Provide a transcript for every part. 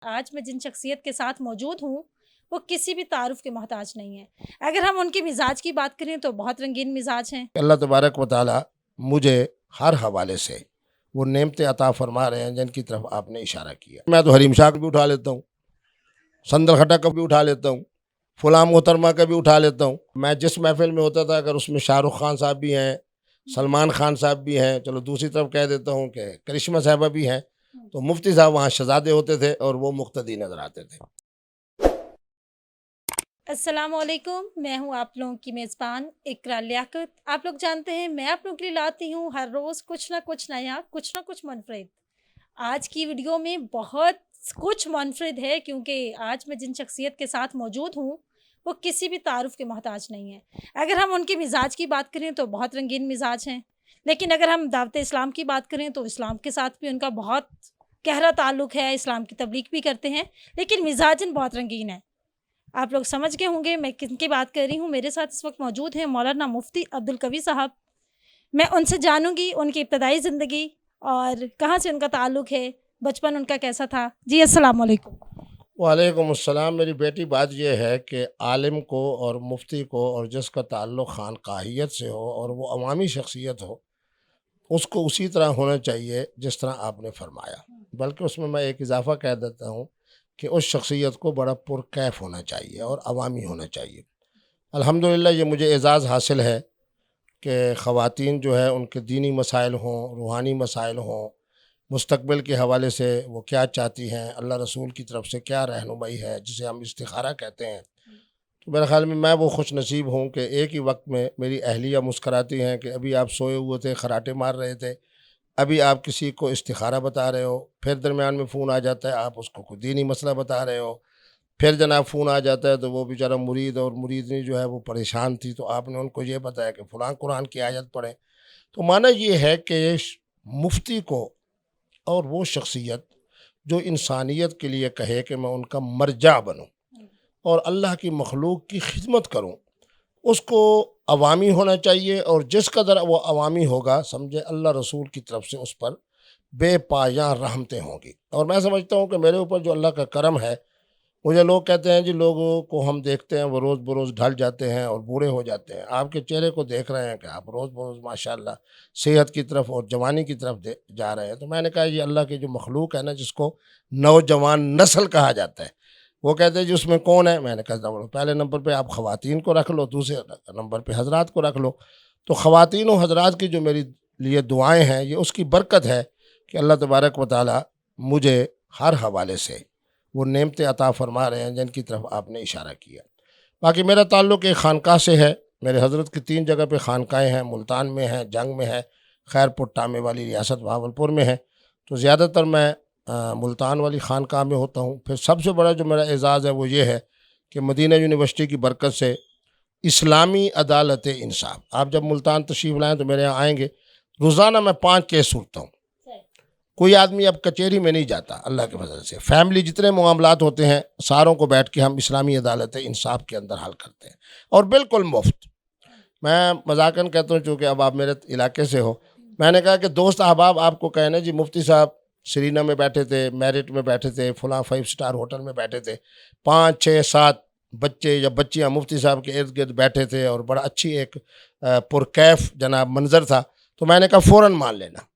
آج میں جن شخصیت کے ساتھ موجود ہوں وہ کسی بھی تعارف کے محتاج نہیں ہیں۔ اگر ہم ان کے مزاج کی بات کریں تو بہت رنگین مزاج ہیں۔ اللہ تبارک و تعالی مجھے ہر حوالے سے وہ نعمتیں عطا فرما رہے ہیں جن کی طرف آپ نے اشارہ کیا۔ میں تو حریم شاہ کو بھی اٹھا لیتا ہوں، سندر خٹا کو بھی اٹھا لیتا ہوں، فلاں محترمہ کا بھی اٹھا لیتا ہوں۔ میں جس محفل میں ہوتا تھا اگر اس میں شاہ رخ خان صاحب بھی ہیں، سلمان خان صاحب بھی ہیں، چلو دوسری طرف کہہ دیتا ہوں کہ کرشمہ صاحبہ بھی ہیں، تو مفتی صاحب وہاں شہزادے ہوتے تھے اور وہ مقتدی نظر آتے تھے۔ السلام علیکم، میں ہوں آپ لوگوں کی میزبان اقرا لیاقت۔ آپ لوگ جانتے ہیں میں آپ لوگوں کے لیے لاتی ہوں ہر روز کچھ نہ کچھ نیا، کچھ نہ کچھ منفرد۔ آج کی ویڈیو میں بہت کچھ منفرد ہے کیونکہ آج میں جن شخصیت کے ساتھ موجود ہوں وہ کسی بھی تعارف کے محتاج نہیں ہیں۔ اگر ہم ان کے مزاج کی بات کریں تو بہت رنگین مزاج ہیں، لیکن اگر ہم دعوت اسلام کی بات کریں تو اسلام کے ساتھ بھی ان کا بہت گہرا تعلق ہے، اسلام کی تبلیغ بھی کرتے ہیں، لیکن مزاجن بہت رنگین ہے۔ آپ لوگ سمجھ گئے ہوں گے میں کن کی بات کر رہی ہوں۔ میرے ساتھ اس وقت موجود ہیں مولانا مفتی عبدالقوی صاحب۔ میں ان سے جانوں گی ان کی ابتدائی زندگی اور کہاں سے ان کا تعلق ہے، بچپن ان کا کیسا تھا۔ جی السلام علیکم۔ وعلیکم السلام۔ میری بیٹی بات یہ ہے کہ عالم کو اور مفتی کو اور جس کا تعلق خانقاہیت سے ہو اور وہ عوامی شخصیت ہو، اس کو اسی طرح ہونا چاہیے جس طرح آپ نے فرمایا، بلکہ اس میں ایک اضافہ کہہ دیتا ہوں کہ اس شخصیت کو بڑا پرکیف ہونا چاہیے اور عوامی ہونا چاہیے۔ الحمدللہ یہ مجھے اعزاز حاصل ہے کہ خواتین جو ہے ان کے دینی مسائل ہوں، روحانی مسائل ہوں، مستقبل کے حوالے سے وہ کیا چاہتی ہیں، اللہ رسول کی طرف سے کیا رہنمائی ہے جسے ہم استخارہ کہتے ہیں، تو میرے خیال میں وہ خوش نصیب ہوں کہ ایک ہی وقت میں میری اہلیہ مسکراتی ہیں کہ ابھی آپ سوئے ہوئے تھے، خراٹے مار رہے تھے، ابھی آپ کسی کو استخارہ بتا رہے ہو، پھر درمیان میں فون آ جاتا ہے آپ اس کو کوئی دینی مسئلہ بتا رہے ہو، پھر جناب فون آ جاتا ہے تو وہ بیچارہ مرید اور مریدنی جو ہے وہ پریشان تھی تو آپ نے ان کو یہ بتایا کہ فلاں قرآن کی آیت پڑھیں۔ تو معنی یہ ہے کہ مفتی کو اور وہ شخصیت جو انسانیت کے لیے کہے کہ میں ان کا مرجع بنوں اور اللہ کی مخلوق کی خدمت کروں، اس کو عوامی ہونا چاہیے، اور جس قدر وہ عوامی ہوگا سمجھے اللہ رسول کی طرف سے اس پر بے پایاں رحمتیں ہوں گی۔ اور میں سمجھتا ہوں کہ میرے اوپر جو اللہ کا کرم ہے، مجھے لوگ کہتے ہیں جی لوگوں کو ہم دیکھتے ہیں وہ روز بروز ڈھل جاتے ہیں اور بوڑھے ہو جاتے ہیں، آپ کے چہرے کو دیکھ رہے ہیں کہ آپ روز بروز ماشاءاللہ صحت کی طرف اور جوانی کی طرف جا رہے ہیں۔ تو میں نے کہا یہ اللہ کی جو مخلوق ہے نا، جس کو نوجوان نسل کہا جاتا ہے، وہ کہتے ہیں جی اس میں کون ہے؟ میں نے کہا پہلے نمبر پہ آپ خواتین کو رکھ لو، دوسرے نمبر پہ حضرات کو رکھ لو۔ تو خواتین و حضرات کی جو میری لیے دعائیں ہیں یہ اس کی برکت ہے کہ اللہ تبارک و تعالی مجھے ہر حوالے سے وہ نعمتیں عطا فرما رہے ہیں جن کی طرف آپ نے اشارہ کیا۔ باقی میرا تعلق ایک خانقاہ سے ہے، میرے حضرت کی 3 جگہ پہ خانقاہیں ہیں، ملتان میں ہیں، جنگ میں ہے، خیر پور ٹامے والی ریاست بہاولپور میں ہے، تو زیادہ تر میں ملتان والی خانقاہ میں ہوتا ہوں۔ پھر سب سے بڑا جو میرا اعزاز ہے وہ یہ ہے کہ مدینہ یونیورسٹی کی برکت سے اسلامی عدالت انصاف، آپ جب ملتان تشریف لائیں تو میرے یہاں آئیں گے، روزانہ میں 5 کیس سنتا ہوں۔ کوئی آدمی اب کچہری میں نہیں جاتا، اللہ کے فضل سے فیملی جتنے معاملات ہوتے ہیں ساروں کو بیٹھ کے ہم اسلامی عدالت انصاف کے اندر حل کرتے ہیں، اور بالکل مفت۔ میں مذاقاً کہتا ہوں چونکہ اب آپ میرے علاقے سے ہو، میں نے کہا کہ دوست احباب آپ کو کہنا جی مفتی صاحب سرینا میں بیٹھے تھے، میرٹ میں بیٹھے تھے، فلاں 5 اسٹار ہوٹل میں بیٹھے تھے، 5 6 7 بچے یا بچیاں مفتی صاحب کے ارد گرد بیٹھے تھے اور بڑا اچھی ایک پرکیف جناب منظر تھا، تو میں نے کہا فوراً مان لینا۔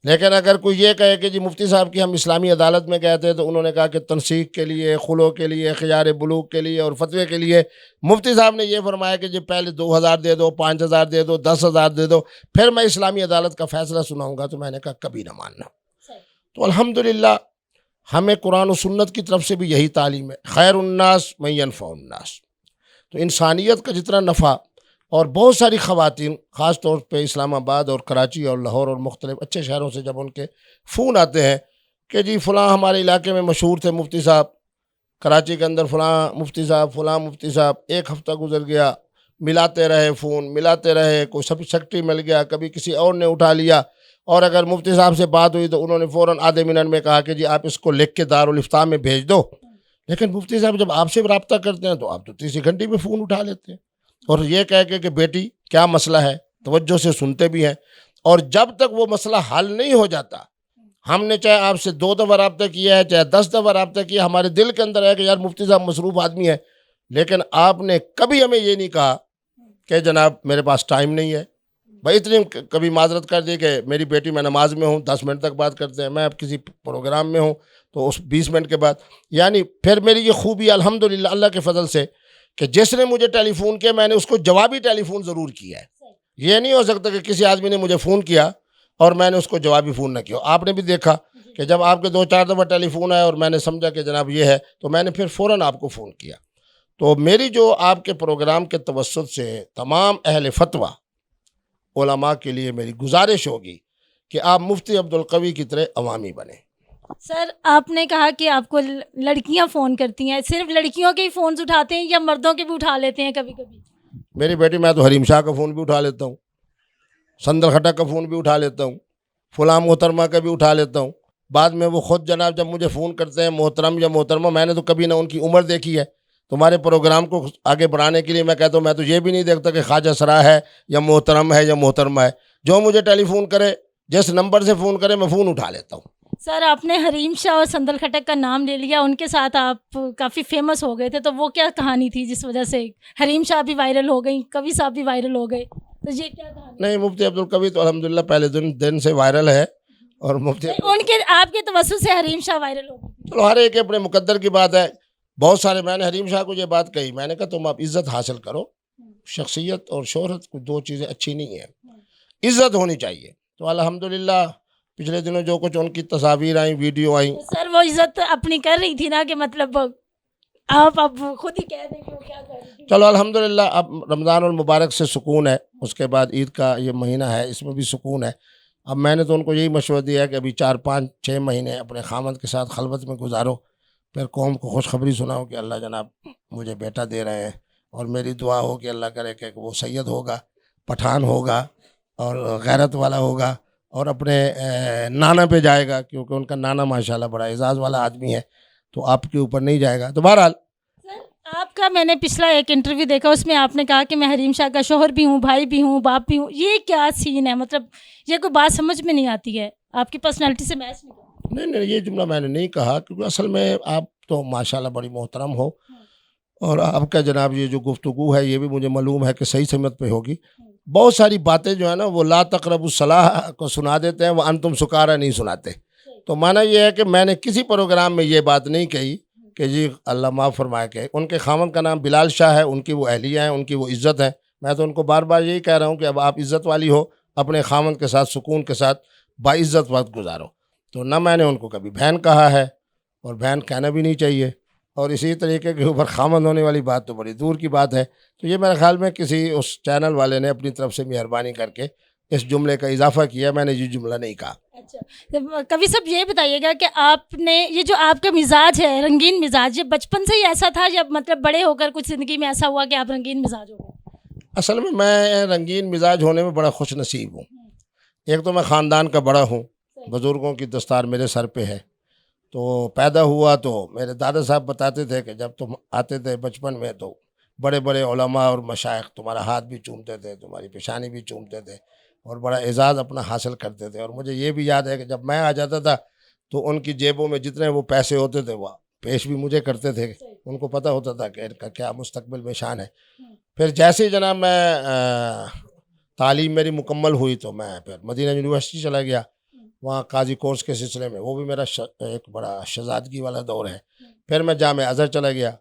لیکن اگر کوئی یہ کہے کہ جی مفتی صاحب کی ہم اسلامی عدالت میں گئے تھے تو انہوں نے کہا کہ تنسیق کے لیے، خلو کے لیے، خیار بلوغ کے لیے اور فتوے کے لیے مفتی صاحب نے یہ فرمایا کہ جی پہلے 2000 دے دو، 5000 دے دو، 10,000 دے دو، پھر میں اسلامی عدالت کا فیصلہ سناؤں گا، تو میں نے کہا کبھی نہ ماننا۔ تو الحمدللہ ہمیں قرآن و سنت کی طرف سے بھی یہی تعلیم ہے، خیر الناس من ینفع الناس، تو انسانیت کا جتنا نفع، اور بہت ساری خواتین خاص طور پہ اسلام آباد اور کراچی اور لاہور اور مختلف اچھے شہروں سے جب ان کے فون آتے ہیں کہ جی فلاں ہمارے علاقے میں مشہور تھے مفتی صاحب، کراچی کے اندر فلاں مفتی صاحب، فلاں مفتی صاحب، ایک ہفتہ گزر گیا، ملاتے رہے فون، ملاتے رہے، کوئی سب سیکٹری مل گیا، کبھی کسی اور نے اٹھا لیا، اور اگر مفتی صاحب سے بات ہوئی تو انہوں نے فوراً آدھے منٹ میں کہا کہ جی آپ اس کو لکھ کے دارالفتاء میں بھیج دو۔ لیکن مفتی صاحب جب آپ سے رابطہ کرتے ہیں تو آپ تو 30 گھنٹے میں فون اٹھا لیتے ہیں، اور یہ کہہ کے کہ بیٹی کیا مسئلہ ہے، توجہ سے سنتے بھی ہیں، اور جب تک وہ مسئلہ حل نہیں ہو جاتا ہم نے چاہے آپ سے 2 دفعہ رابطہ کیا ہے، چاہے 10 دفعہ رابطہ کیا، ہمارے دل کے اندر ہے کہ یار مفتی صاحب مصروف آدمی ہے، لیکن آپ نے کبھی ہمیں یہ نہیں کہا کہ جناب میرے پاس ٹائم نہیں ہے. بھائی اتنی کبھی معذرت کر دی کہ میری بیٹی میں نماز میں ہوں 10 منٹ تک بات کرتے ہیں، میں اب کسی پروگرام میں ہوں تو اس 20 منٹ کے بعد. یعنی پھر میری یہ خوبی الحمدللہ اللہ کے فضل سے کہ جس نے مجھے ٹیلی فون کیا میں نے اس کو جوابی ٹیلی فون ضرور کیا ہے. یہ نہیں ہو سکتا کہ کسی آدمی نے مجھے فون کیا اور میں نے اس کو جوابی فون نہ کیا. آپ نے بھی دیکھا کہ جب آپ کے 2-4 دفعہ ٹیلی فون آیا اور میں نے سمجھا کہ جناب یہ ہے تو میں نے پھر فوراً آپ کو فون کیا. تو میری جو آپ کے پروگرام کے توسط سے تمام اہل فتویٰ علماء کے لیے میری گزارش ہوگی کہ آپ مفتی عبدالقوی کی طرح عوامی بنیں. سر آپ نے کہا کہ آپ کو لڑکیاں فون کرتی ہیں، صرف لڑکیوں کے ہی فونز اٹھاتے ہیں یا مردوں کے بھی اٹھا لیتے ہیں کبھی کبھی؟ میری بیٹی میں تو حریم شاہ کا فون بھی اٹھا لیتا ہوں، سندر خٹک کا فون بھی اٹھا لیتا ہوں، فلاں محترمہ کا بھی اٹھا لیتا ہوں. بعد میں وہ خود جناب جب مجھے فون کرتے ہیں محترم یا محترمہ، میں نے تو کبھی نہ ان کی عمر دیکھی ہے. تمہارے پروگرام کو آگے بڑھانے کے لیے میں کہتا ہوں میں تو یہ بھی نہیں دیکھتا کہ خواجہ سرا ہے یا محترم ہے یا محترمہ ہے. جو مجھے ٹیلی فون کرے، جس نمبر سے فون کرے، میں فون اٹھا لیتا ہوں. سر آپ نے حریم شاہ اور سندل کھٹک کا نام لے لیا، ان کے ساتھ آپ کافی فیمس ہو گئے تھے، تو وہ کیا کہانی تھی جس وجہ سے حریم شاہ بھی وائرل ہو گئی، کبھی صاحب بھی وائرل ہو گئے، تو یہ کیا کہانی؟ نہیں، مفتی عبدالقوی تو الحمدللہ پہلے دن سے وائرل ہے، اور مفتی ان کے آپ کے توسط سے حریم شاہ وائرل ہو گئی. چلو ہر ایک اپنے مقدر کی بات ہے. بہت سارے میں نے حریم شاہ کو یہ بات کہی، میں نے کہا تم آپ عزت حاصل کرو. شخصیت اور شہرت کو 2 چیزیں اچھی نہیں ہیں، عزت ہونی چاہیے. تو الحمدللہ پچھلے دنوں جو کچھ ان کی تصاویر آئیں، ویڈیو آئیں، سر وہ عزت اپنی کر رہی تھی نا، کہ مطلب آپ اب خود ہی کہہ دیں کہ وہ کیا کر رہی تھی. چلو الحمدللہ اب رمضان المبارک سے سکون ہے، اس کے بعد عید کا یہ مہینہ ہے، اس میں بھی سکون ہے. اب میں نے تو ان کو یہی مشورہ دیا ہے کہ ابھی 4-5-6 مہینے اپنے خامد کے ساتھ خلوت میں گزارو، پھر قوم کو خوشخبری سناؤ کہ اللہ جناب مجھے بیٹا دے رہے ہیں. اور میری دعا ہو کہ اللہ کرے کہ وہ سید ہوگا، پٹھان ہوگا اور غیرت والا ہوگا اور اپنے نانا پہ جائے گا، کیونکہ ان کا نانا ماشاءاللہ بڑا اعزاز والا آدمی ہے، تو آپ کے اوپر نہیں جائے گا. تو بہرحال سر آپ کا میں نے پچھلا ایک انٹرویو دیکھا، اس میں آپ نے کہا کہ میں حریم شاہ کا شوہر بھی ہوں، بھائی بھی ہوں، باپ بھی ہوں. یہ کیا سین ہے؟ مطلب یہ کوئی بات سمجھ میں نہیں آتی ہے، آپ کی پرسنالٹی سے میچ نہیں کرتی. نہیں، یہ جملہ میں نے نہیں کہا، کیونکہ اصل میں آپ تو ماشاءاللہ بڑی محترم ہو، اور آپ کا جناب یہ جو گفتگو ہے یہ بھی مجھے معلوم ہے کہ صحیح سمت پہ ہوگی. بہت ساری باتیں جو ہے نا وہ لا تقربوا الصلاۃ کو سنا دیتے ہیں، وہ انتم سکارا نہیں سناتے. تو معنی یہ ہے کہ میں نے کسی پروگرام میں یہ بات نہیں کہی کہ جی اللہ معاف فرمائے کہ ان کے خامن کا نام بلال شاہ ہے، ان کی وہ اہلیہ ہیں، ان کی وہ عزت ہے. میں تو ان کو بار بار یہی کہہ رہا ہوں کہ اب آپ عزت والی ہو، اپنے خامن کے ساتھ سکون کے ساتھ باعزت وقت گزارو. تو نہ میں نے ان کو کبھی بہن کہا ہے، اور بہن کہنا بھی نہیں چاہیے، اور اسی طریقے کے اوپر خامن ہونے والی بات تو بڑی دور کی بات ہے. تو یہ میرے خیال میں کسی اس چینل والے نے اپنی طرف سے مہربانی کر کے اس جملے کا اضافہ کیا، میں نے یہ جملہ نہیں کہا. اچھا کبھی سب یہ بتائیے گا کہ آپ نے یہ جو آپ کا مزاج ہے رنگین مزاج، یہ بچپن سے ہی ایسا تھا یا مطلب بڑے ہو کر کچھ زندگی میں ایسا ہوا کہ آپ رنگین مزاج ہو گئے؟ اصل میں رنگین مزاج ہونے میں بڑا خوش نصیب ہوں. ایک تو میں خاندان کا بڑا ہوں، بزرگوں کی دستار میرے سر پہ ہے. تو پیدا ہوا تو میرے دادا صاحب بتاتے تھے کہ جب تم آتے تھے بچپن میں تو بڑے بڑے علماء اور مشائخ تمہارا ہاتھ بھی چومتے تھے، تمہاری پیشانی بھی چومتے تھے، اور بڑا اعزاز اپنا حاصل کرتے تھے. اور مجھے یہ بھی یاد ہے کہ جب میں آ جاتا تھا تو ان کی جیبوں میں جتنے وہ پیسے ہوتے تھے وہ پیش بھی مجھے کرتے تھے. ان کو پتہ ہوتا تھا کہ ان کا کیا مستقبل میں شان ہے. پھر جیسے ہی جناب میں تعلیم میری مکمل ہوئی تو میں پھر مدینہ یونیورسٹی چلا گیا، وہاں قاضی کورس کے سلسلے میں، وہ بھی میرا ایک بڑا شہزادگی والا دور ہے. پھر میں جامعہ ازہر چلا گیا،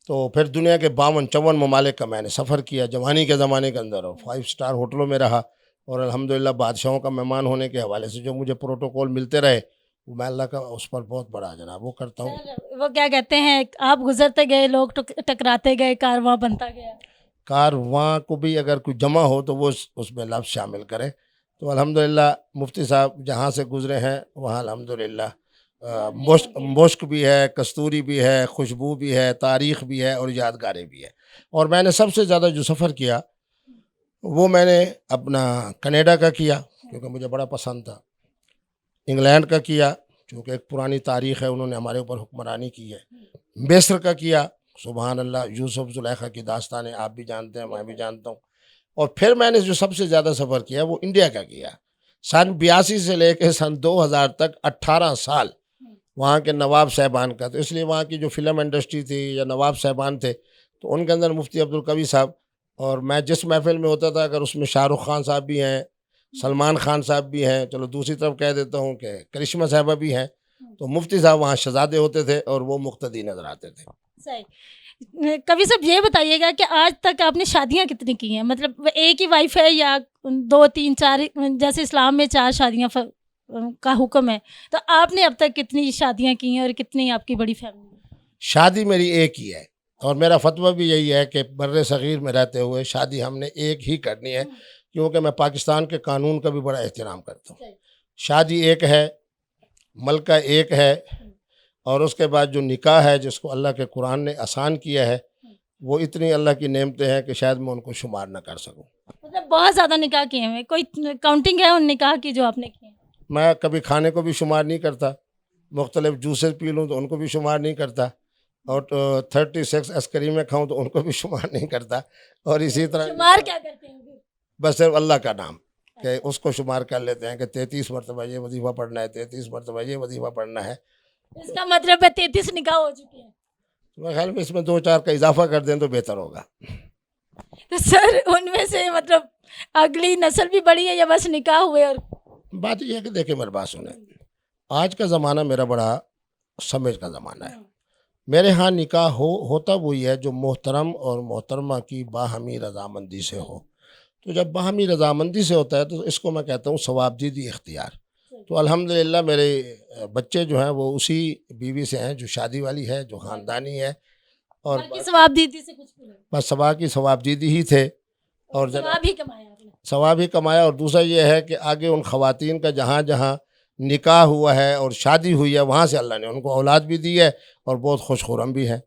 تو پھر دنیا کے 52-54 ممالک کا میں نے سفر کیا جوانی کے زمانے کے اندر، اور 5 اسٹار ہوٹلوں میں رہا. اور الحمدللہ بادشاہوں کا مہمان ہونے کے حوالے سے جو مجھے پروٹوکول ملتے رہے وہ میں اللہ کا اس پر بہت بڑا جناب وہ کرتا ہوں. وہ کیا کہتے ہیں، آپ گزرتے گئے، لوگ ٹکراتے گئے، کارواں بنتا گیا. کارواں کو بھی اگر کوئی جمع ہو تو وہ اس میں لفظ شامل کرے. تو الحمدللہ مفتی صاحب جہاں سے گزرے ہیں وہاں الحمدللہ مشک بھی ہے، کستوری بھی ہے، خوشبو بھی ہے، تاریخ بھی ہے، اور یادگاریں بھی ہے. اور میں نے سب سے زیادہ جو سفر کیا وہ میں نے اپنا کینیڈا کا کیا، کیونکہ مجھے بڑا پسند تھا. انگلینڈ کا کیا، چونکہ ایک پرانی تاریخ ہے، انہوں نے ہمارے اوپر حکمرانی کی ہے. مصر کا کیا، سبحان اللہ، یوسف زلیخا کی داستانیں آپ بھی جانتے ہیں، میں بھی جانتا ہوں. اور پھر میں نے جو سب سے زیادہ سفر کیا وہ انڈیا کا کیا. سن 82 سے لے کے سن 2000 تک 18 سال وہاں کے نواب صاحبان کا، تو اس لیے وہاں کی جو فلم انڈسٹری تھی یا نواب صاحبان تھے تو ان کے اندر مفتی عبدالقوی صاحب، اور میں جس محفل میں ہوتا تھا اگر اس میں شاہ رخ خان صاحب بھی ہیں، سلمان خان صاحب بھی ہیں، چلو دوسری طرف کہہ دیتا ہوں کہ کرشمہ صاحبہ بھی ہیں، تو مفتی صاحب وہاں شہزادے ہوتے تھے اور وہ مقتدی نظر آتے تھے۔ صحیح۔ کبھی صاحب یہ بتائیے گا کہ آج تک آپ نے شادیاں کتنی کی ہیں؟ مطلب ایک ہی وائف ہے یا 2 3 4، جیسے اسلام میں 4 شادیاں کا حکم ہے، تو آپ نے اب تک کتنی شادیاں کی ہیں اور کتنی آپ کی بڑی فیملی ہے؟ شادی میری ایک ہی ہے، اور میرا فتویٰ بھی یہی ہے کہ بر صغیر میں رہتے ہوئے شادی ہم نے ایک ہی کرنی ہے، کیونکہ میں پاکستان کے قانون کا بھی بڑا احترام کرتا ہوں۔ شادی ایک ہے، ملکہ ایک ہے، اور اس کے بعد جو نکاح ہے جس کو اللہ کے قرآن نے آسان کیا ہے، وہ اتنی اللہ کی نعمتیں ہیں کہ شاید میں ان کو شمار نہ کر سکوں۔ مطلب بہت زیادہ نکاح کیے ہیں، کوئی کاؤنٹنگ ہے ان نکاح کی جو آپ نے کی ہیں؟ میں کبھی کھانے کو بھی شمار نہیں کرتا، مختلف جوسز پی لوں تو ان کو بھی شمار نہیں کرتا، اور 36 آئس کریمیں کھاؤں تو ان کو بھی شمار نہیں کرتا، اور اسی طرح شمار کیا کرتے ہیں پھر؟ بس صرف اللہ کا نام کہ اس کو شمار کر لیتے ہیں کہ 33 مرتبہ یہ وظیفہ پڑھنا ہے، 33 مرتبہ یہ وظیفہ پڑھنا ہے۔ اس کا مطلب ہے 33 نکاح ہو چکے ہیں۔ میرے خیال میں اس میں 2 4 کا اضافہ کر دیں تو بہتر ہوگا۔ تو سر ان میں سے مطلب اگلی نسل بھی بڑی ہے یا بس نکاح ہوئے؟ اور بات یہ ہے کہ دیکھیں میرے بات سنیں، آج کا زمانہ میرا بڑا سمجھ کا زمانہ ہے۔ میرے ہاں نکاح ہوتا وہی ہے جو محترم اور محترمہ کی باہمی رضامندی سے ہو، تو جب باہمی رضامندی سے ہوتا ہے تو اس کو میں کہتا ہوں ثواب دیدی اختیار۔ تو الحمدللہ میرے بچے جو ہیں وہ اسی بیوی سے ہیں جو شادی والی ہے، جو خاندانی ہے، اور باقی ثواب دیدی سے کچھ بھی نہیں، بس ثواب دیدی ہی تھے، اور ثواب ہی کمایا آپ نے۔ ثواب ہی کمایا۔ اور دوسرا یہ ہے کہ آگے ان خواتین کا جہاں جہاں نکاح ہوا ہے اور شادی ہوئی ہے وہاں سے اللہ نے ان کو اولاد بھی دی ہے اور بہت خوش خرم بھی ہیں۔